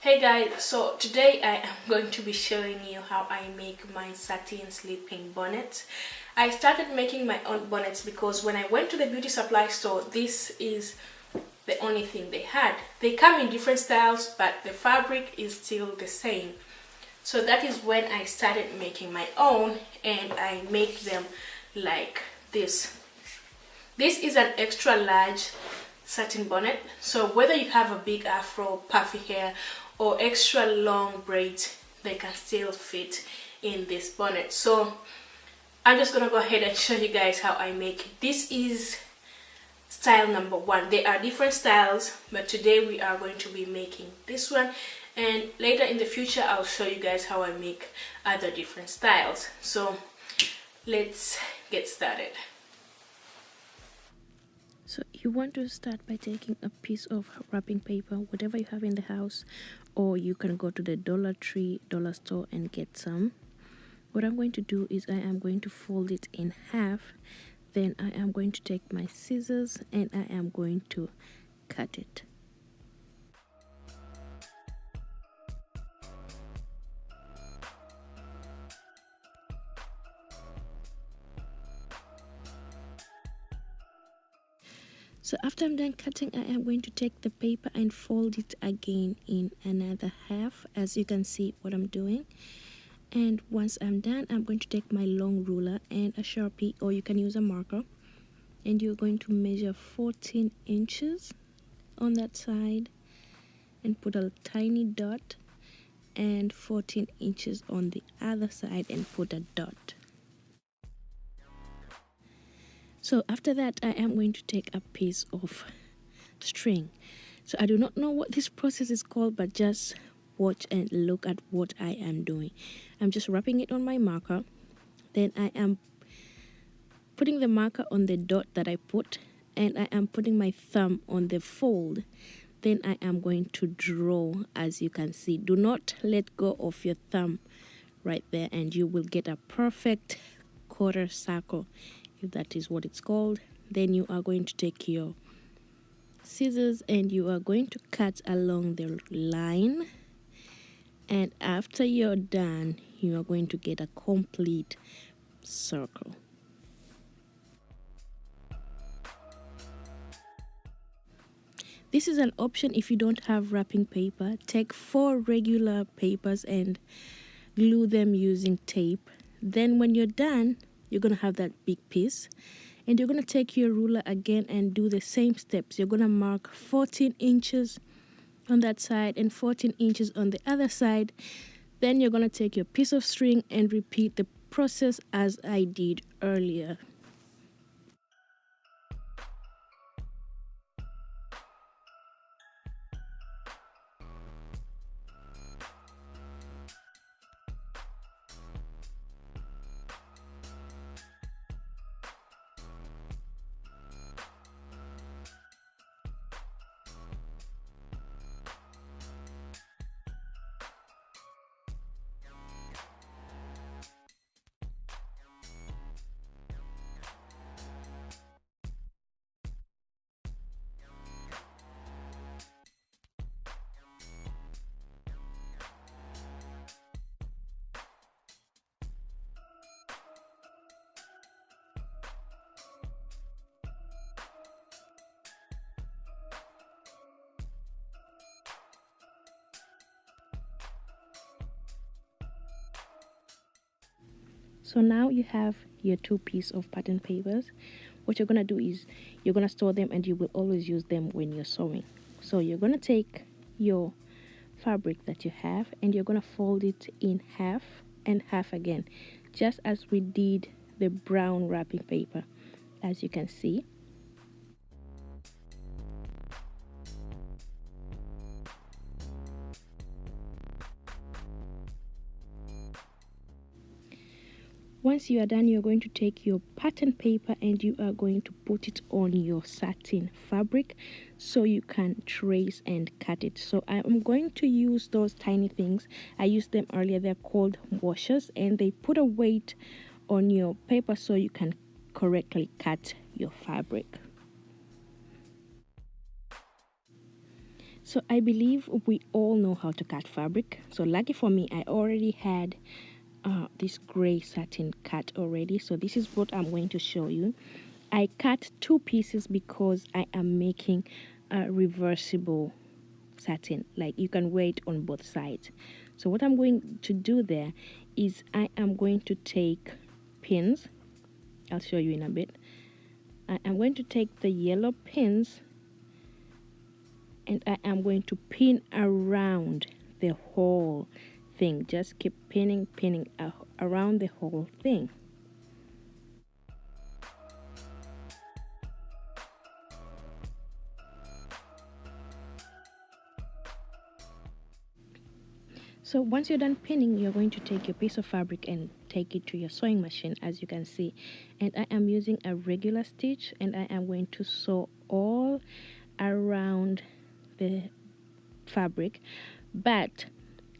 Hey guys, so today I am going to be showing you how I make my satin sleeping bonnet. I started making my own bonnets because when I went to the beauty supply store, this is the only thing they had. They come in different styles, but the fabric is still the same. So that is when I started making my own, and I make them like this. This is an extra large satin bonnet, so whether you have a big afro, puffy hair, or extra long braids, they can still fit in this bonnet. So I'm just gonna go ahead and show you guys how I make it. This is style number 1. There are different styles, but today we are going to be making this one, and later in the future I'll show you guys how I make other different styles. So let's get started. So you want to start by taking a piece of wrapping paper, whatever you have in the house, or you can go to the Dollar Tree, dollar store and get some. What I'm going to do is I am going to fold it in half. Then I am going to take my scissors and I am going to cut it. So after I'm done cutting, I am going to take the paper and fold it again in another half, as you can see what I'm doing. And once I'm done, I'm going to take my long ruler and a Sharpie, or you can use a marker, and you're going to measure 14 inches on that side and put a tiny dot, and 14 inches on the other side and put a dot. So after that, I am going to take a piece of string. So I do not know what this process is called, but just watch and look at what I am doing. I'm just wrapping it on my marker. Then I am putting the marker on the dot that I put, and I am putting my thumb on the fold. Then I am going to draw, as you can see. Do not let go of your thumb right there, and you will get a perfect quarter circle, if that is what it's called. Then you are going to take your scissors and you are going to cut along the line, and after you're done, you are going to get a complete circle. This is an option if you don't have wrapping paper. Take 4 regular papers and glue them using tape. Then when you're done, you're going to have that big piece, and you're going to take your ruler again and do the same steps. You're going to mark 14 inches on that side and 14 inches on the other side. Then you're going to take your piece of string and repeat the process as I did earlier. So now you have your 2 pieces of pattern papers. What you're going to do is you're going to store them, and you will always use them when you're sewing. So you're going to take your fabric that you have and you're going to fold it in half and half again, just as we did the brown wrapping paper, as you can see. Once you are done, you're going to take your pattern paper and you are going to put it on your satin fabric so you can trace and cut it. So I am going to use those tiny things. I used them earlier. They're called washers, and they put a weight on your paper so you can correctly cut your fabric. So I believe we all know how to cut fabric. So lucky for me, I already had this gray satin cut already. So this is what I'm going to show you. I cut two pieces because I am making a reversible satin, like you can wear it on both sides. So what I'm going to do there is I am going to take pins. I'll show you in a bit. I am going to take the yellow pins and I am going to pin around the whole thing. Just keep pinning around the whole thing. So once you're done pinning, you're going to take your piece of fabric and take it to your sewing machine, as you can see. And I am using a regular stitch and I am going to sew all around the fabric, but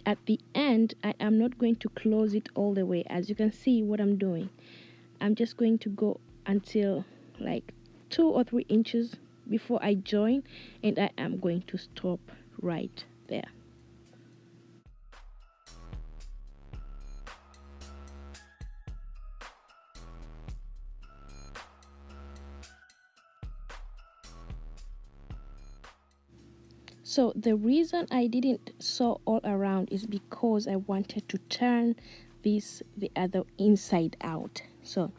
at the end I am not going to close it all the way. As you can see what I'm doing, I'm just going to go until like 2 or 3 inches before I join, and I am going to stop right there. So the reason I didn't sew all around is because I wanted to turn this the other inside out. So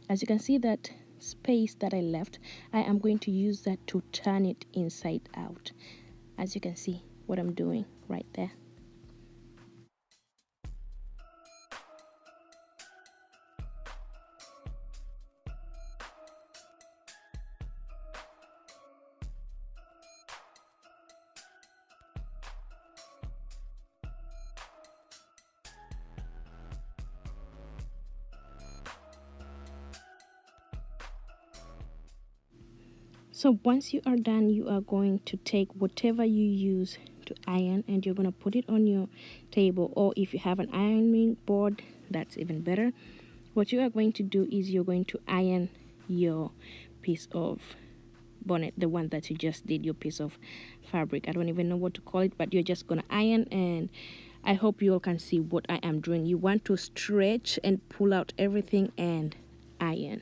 as you can see, that space that I left, I am going to use that to turn it inside out. As you can see what I'm doing right there. So once you are done, you are going to take whatever you use to iron and you're going to put it on your table, or if you have an ironing board, that's even better. What you are going to do is you're going to iron your piece of bonnet, the one that you just did, your piece of fabric. I don't even know what to call it, but you're just going to iron, and I hope you all can see what I am doing. You want to stretch and pull out everything and iron.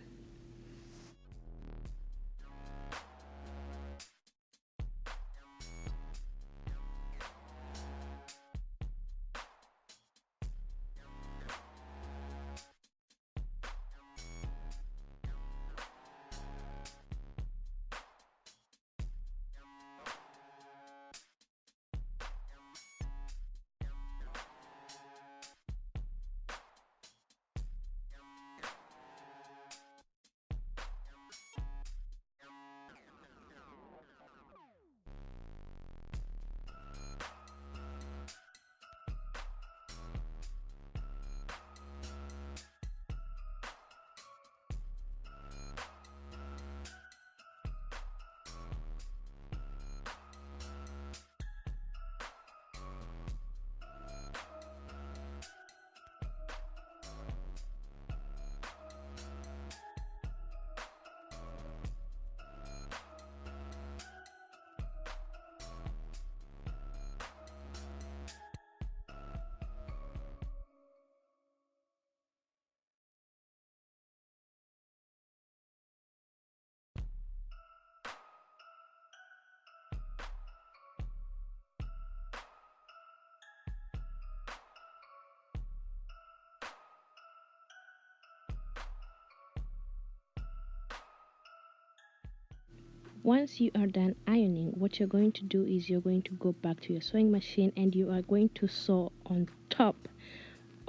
Once you are done ironing, what you're going to do is you're going to go back to your sewing machine and you are going to sew on top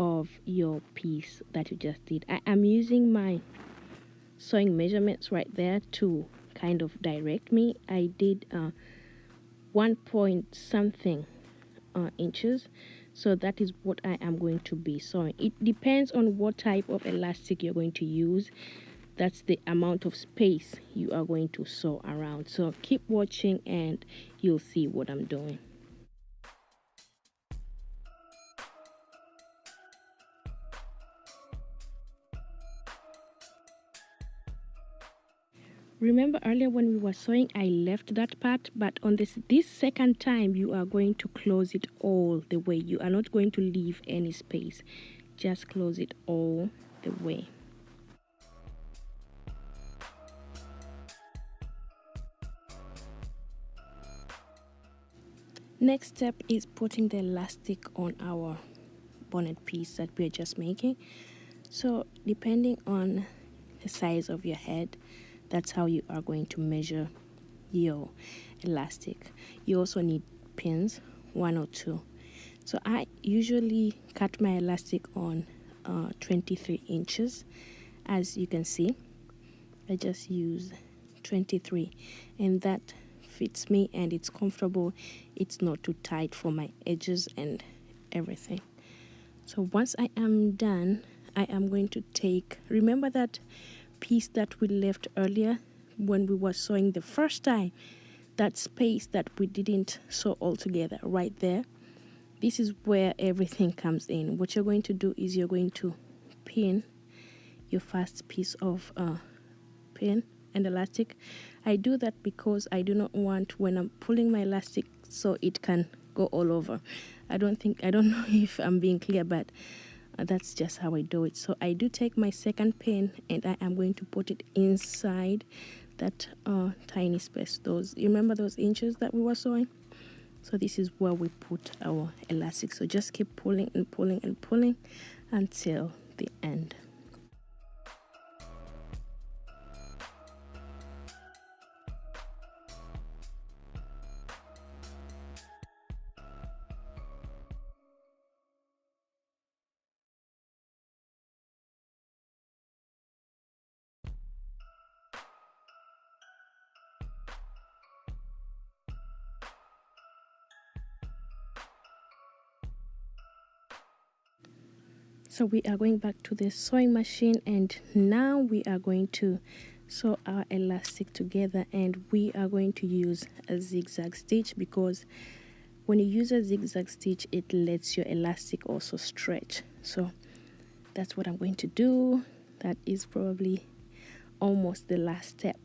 of your piece that you just did. I am using my sewing measurements right there to kind of direct me. I did 1 point something inches, so that is what I am going to be sewing. It depends on what type of elastic you're going to use. That's the amount of space you are going to sew around. So keep watching and you'll see what I'm doing. Remember earlier when we were sewing, I left that part, but on this second time, you are going to close it all the way. You are not going to leave any space. Just close it all the way. Next step is putting the elastic on our bonnet piece that we're just making. So depending on the size of your head, that's how you are going to measure your elastic. You also need pins, 1 or 2. So I usually cut my elastic on 23 inches. As you can see, I just use 23, and that fits me and it's comfortable. It's not too tight for my edges and everything. So once I am done, I am going to take, remember that piece that we left earlier when we were sewing the first time, that space that we didn't sew all together right there. This is where everything comes in. What you're going to do is you're going to pin your first piece of pin and elastic. I do that because I do not want, when I'm pulling my elastic, so it can go all over. I don't know if I'm being clear, but that's just how I do it. So I do take my second pin and I am going to put it inside that tiny space. You remember those inches that we were sewing? So this is where we put our elastic. So just keep pulling and pulling and pulling until the end. So we are going back to the sewing machine, and now we are going to sew our elastic together, and we are going to use a zigzag stitch, because when you use a zigzag stitch, it lets your elastic also stretch. So that's what I'm going to do. That is probably almost the last step.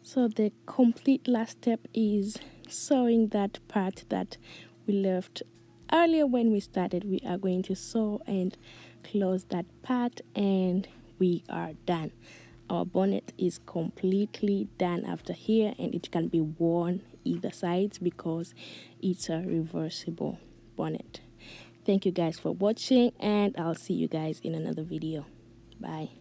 So the complete last step is sewing that part that we left earlier when we started. We are going to sew and close that part, and we are done. Our bonnet is completely done after here, and it can be worn either sides because it's a reversible bonnet. Thank you guys for watching, and I'll see you guys in another video. Bye.